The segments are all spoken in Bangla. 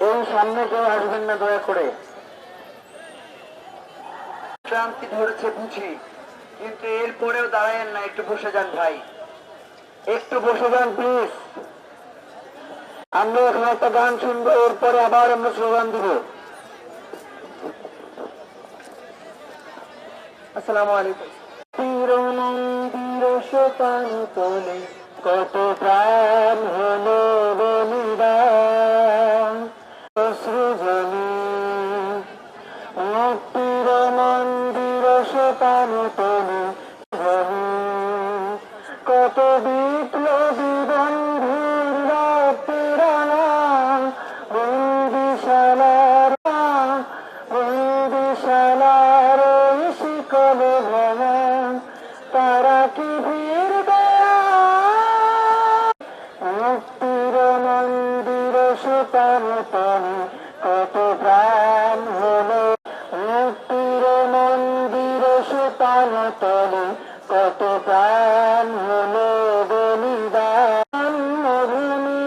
এই সামনে কেউ আসবেন না দয়া করে। ক্লান্তি ধরেছে বুঝি, কিন্তু এরপরেও দাঁড়ায়েন না, একটু বসে যান ভাই, একটু বসে যান প্লিজ। আমরা এখন একটা গান শুনবো, এরপরে আবার আমরা স্লোগান দিব। আসসালামু আলাইকুম। তিরনন্দির সোপান তলে কত প্রাণ হলো বলিদান, সৃজনী মুক্তির মন্দির সোপান তলে কত বিপ্লবী বন্ধুর রক্তেরানা, বন্দিশালার বন্দিশালার ওই শিকল ভাঙা, তারা কি ভিড় দেয়া মুক্তির মন্দির সোপান তলে কত প্রাণ হলো, মুক্তির মন্দির সোপান তলে কত প্রাণ হলো বলিদান, ভূমি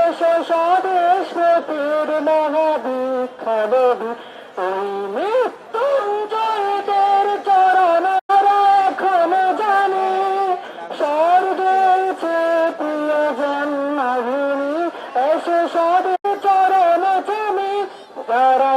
এসো স্বদেশ প্রতির মহাবিখ্যাত ওই মৃত্যুঞ্জয়দের চরণ এখনো জানে, স্বর্গেছে প্রিয় জন্মভূমি, এসো স্বদেশ চরণ তুমি, যারা